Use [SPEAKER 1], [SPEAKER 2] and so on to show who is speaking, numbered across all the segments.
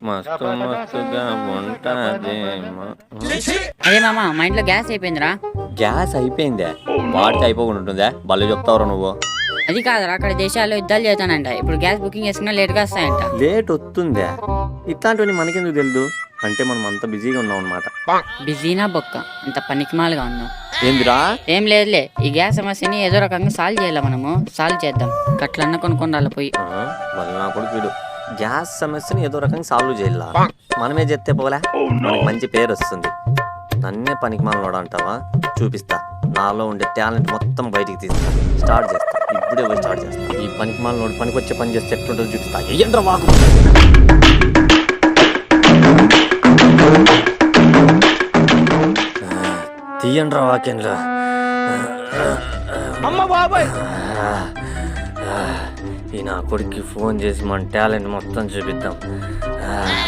[SPEAKER 1] మస్తు మస్తుగా ఉంటాదేమో.
[SPEAKER 2] అదే మామ మా ఇంట్లో గ్యాస్ అయిపోయిందిరా.
[SPEAKER 1] గ్యాస్ అయిపోయిందా? వాడితే అయిపోకుండా ఉంటుందా? బళ్ళు చెప్తావురా నువ్వు.
[SPEAKER 2] అది కాదురా, అక్కడ దేశాల్లో యుద్ధాలు చేస్తానంట. ఇప్పుడు గ్యాస్ బుకింగ్ చేసుకున్నా లేట్గా వస్తాయంట.
[SPEAKER 1] లేట్ వస్తుందా? ఇట్లాంటివన్నీ మనకెందుకు తెలుదు? అంటే మనం అంత బిజీగా ఉన్నాం అనమాట.
[SPEAKER 2] బిజీనా బొక్క, ఇంత పనికిమాలుగా ఉన్నాం.
[SPEAKER 1] ఏందిరా?
[SPEAKER 2] ఏం లేదులే, ఈ గ్యాస్ సమస్యని ఏదో రకంగా సాల్వ్ చేయాలి. మనము సాల్వ్ చేద్దాం. కట్లన్నా కొనుక్కొని పోయి.
[SPEAKER 1] వాళ్ళ నా కొడుకు గ్యాస్ సమస్యని ఏదో రకంగా సాల్వ్ చేయాలా? మనమే చెప్తే పోలే, మనకి మంచి పేరు వస్తుంది. నన్నే పనికి మనలోడు అంటావా? చూపిస్తా, నాలో ఉండే టాలెంట్ మొత్తం బయటికి తీస్తా. స్టార్ట్ చేస్తా, ఇప్పుడే పోయి స్టార్ట్ చేస్తా. ఈ పనికి మనలోడు పనికి వచ్చే పని చేస్తే ఎట్లుంటుందో చూపిస్తా. ఏంట్రా వాకు? తీయండ్రా వాక్యంలో. ఈ నా కొడుక్కి ఫోన్ చేసి మన టాలెంట్ మొత్తం చూపిద్దాం.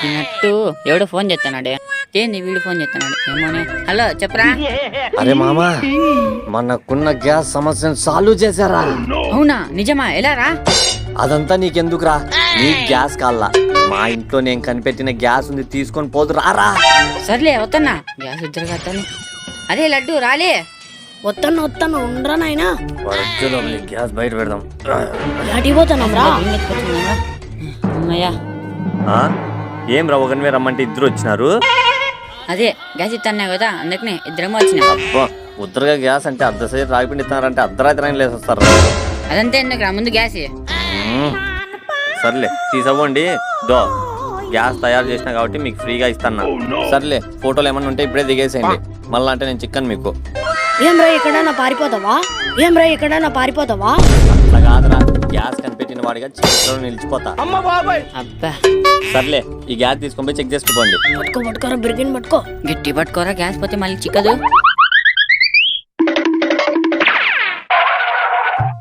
[SPEAKER 2] విన్నట్టు ఎవడో ఫోన్ చేస్తున్నాడే. ఏంది వీడు ఫోన్ చేస్తున్నాడు? ఏమోనే. హలో చెప్పరా.
[SPEAKER 1] అరే మామా, మనకున్న గ్యాస్ సమస్యను సాల్వ్ చేశారా?
[SPEAKER 2] అవునా? నిజమా? ఎలా రా?
[SPEAKER 1] అదంతా నీకెందుకురా? నీ గ్యాస్ కాల్లా. మా ఇంట్లో నేను కనిపెట్టిన గ్యాస్ ఉంది, తీసుకొని పోదు రారా.
[SPEAKER 2] సర్లే వస్తున్నా. గ్యాస్ ఇద్దరు కట్టాలి. అదే లడ్డు రాలే.
[SPEAKER 3] వస్తాను ఉండరా నాయనా.
[SPEAKER 1] గ్యాస్ బయట పెడదాం.
[SPEAKER 2] అమ్మయ్యా.
[SPEAKER 1] ఏం రా, ఒకరివే రమ్మంటే ఇద్దరు వచ్చినారు.
[SPEAKER 2] అదే గ్యాస్ ఇస్తాను కదా, అందుకనే ఇద్దరేమో వచ్చినా.
[SPEAKER 1] అబ్బా, ఉద్దరుగా గ్యాస్ అంటే అర్ధసేపు రాగిపిండి ఇస్తున్నారంటే అర్ధరాత్రి రాని లేసి వస్తారు.
[SPEAKER 2] అదంతా ఎందుకు రా, ముందు గ్యాస్.
[SPEAKER 1] సర్లే తీసవ్వండి. దో గ్యాస్ తయారు చేసినా కాబట్టి మీకు ఫ్రీగా ఇస్తాను. సర్లే, ఫోటోలు ఏమన్నా ఉంటే ఇప్పుడే దిగేసేయండి. మళ్ళా అంటే నేను చిక్కను మీకు.
[SPEAKER 3] ఏం రా ఎక్కడన్నా పారిపోతావా?
[SPEAKER 1] అట్లా కాదురా, గ్యాస్ కనిపెట్టిన వాడిగా చిక్కులో నిలిచిపోతా.
[SPEAKER 2] అబ్బా
[SPEAKER 1] సర్లే, ఈ గ్యాస్ తీసుకొని పోయి చెక్ చేసుకోండి.
[SPEAKER 3] పట్టుకోరా బిరిగిన్ పట్టుకో.
[SPEAKER 2] గట్టి పట్టుకోరా, గ్యాస్ పోతే మళ్ళీ చిక్కదు.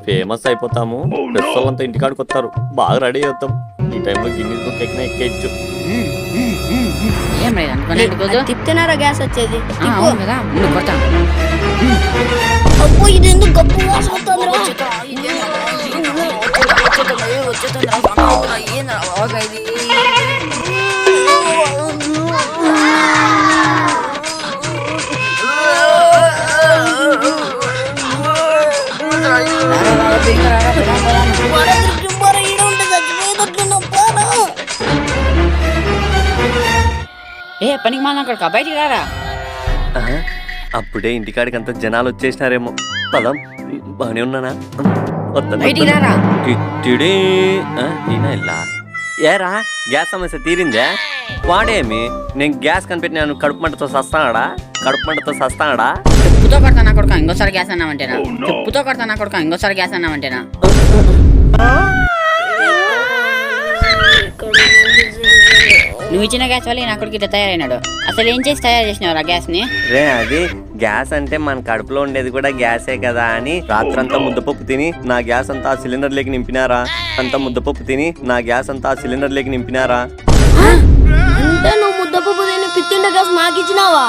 [SPEAKER 1] ఫేమస్ అయిపోతాము. ప్రెస్ వాళ్ళంతా ఇంటికాడికి వస్తారు. బాగా రెడీ అవుతాం. ఈ టైంలో గిన్నీస్ బుక్ ఎక్కేయచ్చు.
[SPEAKER 2] ఏం రైడ్ అనుకోలేదు,
[SPEAKER 3] తిప్తేనారా గ్యాస్ వచ్చేది.
[SPEAKER 2] కదా ముందు కొడతా.
[SPEAKER 3] అబ్బో ఇది ఎందుకు గబ్బు వాసన వస్తుందిరా?
[SPEAKER 2] ఏ పనికి మాల అక్కడ బయటికి రారా.
[SPEAKER 1] అప్పుడే ఇంటికాడికి అంత జనాలు వచ్చేసినారేమో. పదం బానే ఉన్నానా?
[SPEAKER 2] బయటికి రారా.
[SPEAKER 1] ఏరా, గ్యాస్ సమస్య తీరిందే? వాడేమి నేను గ్యాస్ కనిపెట్టినాను, కడుపు మంటతో సస్తాడా?
[SPEAKER 2] చెప్పుతో కొడతానా కొడుక ఇంకోసారి గ్యాస్ అన్నామంటేనా? నువ్వు ఇచ్చిన గ్యాస్ వల్ల నా కొడుకు ఇట్లా తయారైనాడు. అసలు ఏం చేసి తయారు చేసినావు ఆ గ్యాస్ ని?
[SPEAKER 1] రే, అది గ్యాస్ అంటే మన కడుపులో ఉండేది కూడా గ్యాసే కదా అని రాత్రంతా ముద్దపప్పు తిని నా గ్యాస్ అంతా ఆ సిలిండర్ లేకి నింపినారా.
[SPEAKER 3] అంటే నువ్వు ముద్దపప్పు తిని పిత్తిండ గ్యాస్ మాకు ఇచ్చినావా?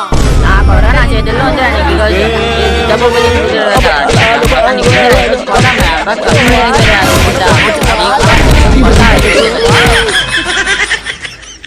[SPEAKER 2] నా చేతుల్లో ఉంది.